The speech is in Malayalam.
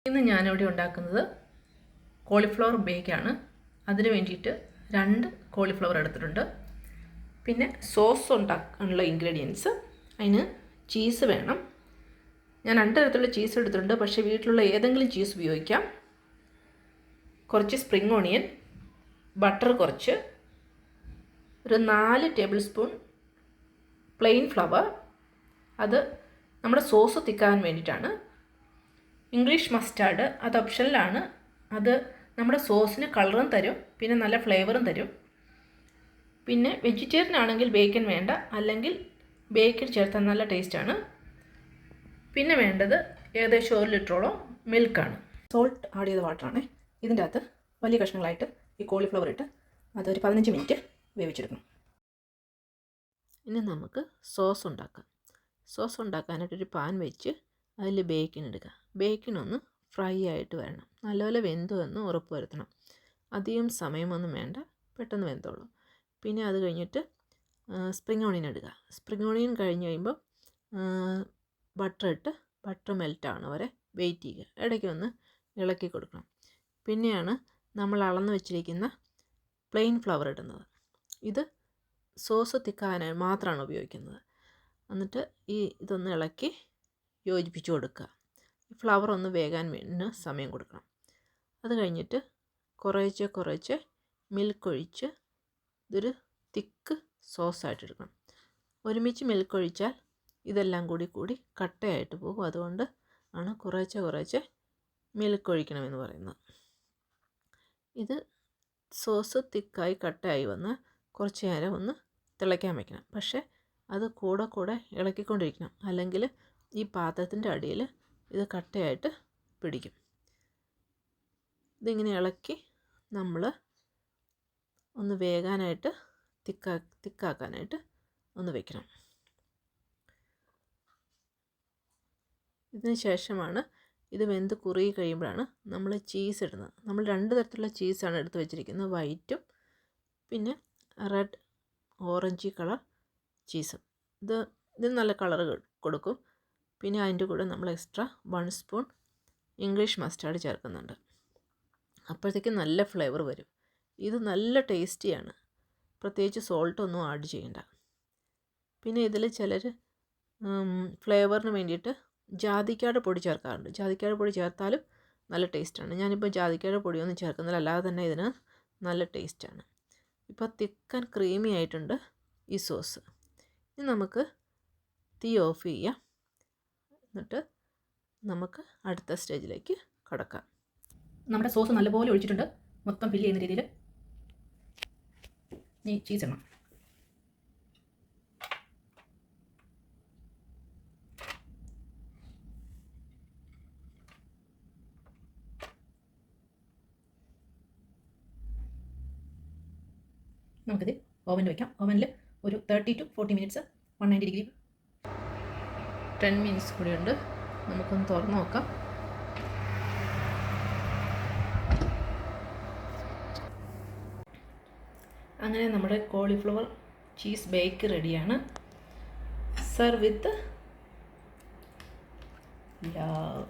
ഇന്ന് ഞാനിവിടെ ഉണ്ടാക്കുന്നത് കോളിഫ്ലവർ ബേക്കാണ്. അതിന് വേണ്ടിയിട്ട് 2 കോളിഫ്ലവർ എടുത്തിട്ടുണ്ട്. പിന്നെ സോസ് ഉണ്ടാക്കാനുള്ള ഇൻഗ്രീഡിയൻസ്, അതിന് ചീസ് വേണം. ഞാൻ 2 തരത്തിലുള്ള ചീസ് എടുത്തിട്ടുണ്ട്, പക്ഷേ വീട്ടിലുള്ള ഏതെങ്കിലും ചീസ് ഉപയോഗിക്കാം. കുറച്ച് സ്പ്രിംഗ് ഓണിയൻ, ബട്ടർ കുറച്ച്, ഒരു 4 ടേബിൾ സ്പൂൺ പ്ലെയിൻ ഫ്ലവർ, അത് നമ്മുടെ സോസ് തിക്കാൻ വേണ്ടിയിട്ടാണ്. ഇംഗ്ലീഷ് മസ്റ്റാർഡ്, അത് ഓപ്ഷനിലാണ്. അത് നമ്മുടെ സോസിന് കളറും തരും, പിന്നെ നല്ല ഫ്ലേവറും തരും. പിന്നെ വെജിറ്റേറിയൻ ആണെങ്കിൽ ബേക്കൻ വേണ്ട, അല്ലെങ്കിൽ ബേക്കൻ ചേർത്താൽ നല്ല ടേസ്റ്റാണ്. പിന്നെ വേണ്ടത് ഏകദേശം 1 ലിറ്ററോളം മിൽക്കാണ്. സോൾട്ട് ആഡ് ചെയ്ത വാട്ടറാണ്. ഇതിൻ്റെ അകത്ത് വലിയ കഷ്ണങ്ങളായിട്ട് ഈ കോളിഫ്ലവർ ഇട്ട് അതൊരു 15 മിനിറ്റ് വേവിച്ചെടുക്കണം. ഇനി നമുക്ക് സോസ് ഉണ്ടാക്കാം. സോസ് ഉണ്ടാക്കാനായിട്ടൊരു പാൻ വെച്ച് അതിൽ ബേക്കൻ ഇടുക. ബേക്കൻ ഒന്ന് ഫ്രൈ ആയിട്ട് വരണം. നല്ലപോലെ വെന്തു എന്ന് ഉറപ്പ് വരുത്തണം. അധികം സമയമൊന്നും വേണ്ട, പെട്ടെന്ന് വെന്തോളൂ. പിന്നെ അത് കഴിഞ്ഞിട്ട് സ്പ്രിംഗ് ഓണിയൻ ഇടുക. സ്പ്രിംഗ് ഓണിയൻ കഴിഞ്ഞ് കഴിയുമ്പോൾ ബട്ടർ ഇട്ട് ബട്ടർ മെൽറ്റാണ് വരെ വെയിറ്റ് ചെയ്യുക. ഇടയ്ക്ക് ഒന്ന് ഇളക്കി കൊടുക്കണം. പിന്നെയാണ് നമ്മൾ അളന്ന് വെച്ചിരിക്കുന്ന പ്ലെയിൻ ഫ്ലവർ ഇടുന്നത്. ഇത് സോസ് തിക്കാനായി മാത്രമാണ് ഉപയോഗിക്കുന്നത്. എന്നിട്ട് ഇതൊന്ന് ഇളക്കി യോജിപ്പിച്ച് കൊടുക്കുക. ഫ്ലവർ ഒന്ന് വേകാൻ വേണ്ടി സമയം കൊടുക്കണം. അത് കഴിഞ്ഞിട്ട് കുറേശ്ശെ മിൽക്ക് ഒഴിച്ച് ഇതൊരു തിക്ക് സോസായിട്ട് എടുക്കണം. ഒരുമിച്ച് മിൽക്ക് ഒഴിച്ചാൽ ഇതെല്ലാം കൂടി കട്ടയായിട്ട് പോകും. അതുകൊണ്ട് ആണ് കുറേശ്ശെ മിൽക്ക് ഒഴിക്കണമെന്ന് പറയുന്നത്. ഇത് സോസ് തിക്കായി കട്ടയായി വന്ന് കുറച്ച് നേരം ഒന്ന് തിളയ്ക്കാൻ വയ്ക്കണം. പക്ഷേ അത് കൂടെ ഇളക്കിക്കൊണ്ടിരിക്കണം, അല്ലെങ്കിൽ ഈ പാത്രത്തിൻ്റെ അടിയിൽ ഇത് കട്ടയായിട്ട് പിടിക്കും. ഇതിങ്ങനെ ഇളക്കി നമ്മൾ ഒന്ന് വേകാനായിട്ട് തിക്കാക്കാനായിട്ട് ഒന്ന് വെക്കണം. ഇതിന് ശേഷമാണ് ഇത് വെന്ത് കുറുകി കഴിയുമ്പോഴാണ് നമ്മൾ ചീസ് ഇടുന്നത്. നമ്മൾ 2 തരത്തിലുള്ള ചീസാണ് എടുത്ത് വെച്ചിരിക്കുന്നത്, വൈറ്റും പിന്നെ റെഡ് ഓറഞ്ച് കളർ ചീസും. ഇത് നല്ല കളർ കൊടുക്കും. പിന്നെ അതിൻ്റെ കൂടെ നമ്മൾ എക്സ്ട്രാ 1 സ്പൂൺ ഇംഗ്ലീഷ് മസ്റ്റാർഡ് ചേർക്കുന്നുണ്ട്. അപ്പോഴത്തേക്കും നല്ല ഫ്ലേവർ വരും. ഇത് നല്ല ടേസ്റ്റിയാണ്. പ്രത്യേകിച്ച് സോൾട്ടൊന്നും ആഡ് ചെയ്യണ്ട. പിന്നെ ഇതിൽ ചിലർ ഫ്ലേവറിന് വേണ്ടിയിട്ട് ജാതിക്കയുടെ പൊടി ചേർക്കാറുണ്ട്. ജാതിക്കയുടെ പൊടി ചേർത്താലും നല്ല ടേസ്റ്റാണ്. ഞാനിപ്പോൾ ജാതിക്കയുടെ പൊടിയൊന്നും ചേർക്കുന്നില്ല, അല്ലാതെ തന്നെ ഇതിന് നല്ല ടേസ്റ്റാണ്. ഇപ്പോൾ തിക്കൻ ക്രീമി ആയിട്ടുണ്ട് ഈ സോസ്. ഇനി നമുക്ക് തീ ഓഫ് ചെയ്യാം. എന്നിട്ട് നമുക്ക് അടുത്ത സ്റ്റേജിലേക്ക് കടക്കാം. നമ്മുടെ സോസ് നല്ലപോലെ ഒഴിച്ചിട്ടുണ്ട്, മൊത്തം ഫില്ല് ചെയ്യുന്ന രീതിയിൽ. ഇനി ചീസ് ഇടണം. നമുക്കിത് ഓവനിൽ വയ്ക്കാം. ഓവനിൽ ഒരു 30 to 40 മിനിറ്റ്സ് 190 ഡിഗ്രി. 10 മിനിറ്റ്സ് കൂടിയുണ്ട്. നമുക്കൊന്ന് തുറന്ന് നോക്കാം. അങ്ങനെ നമ്മുടെ കോളിഫ്ലവർ ചീസ് ബേക്ക് റെഡിയാണ്. Serve with love.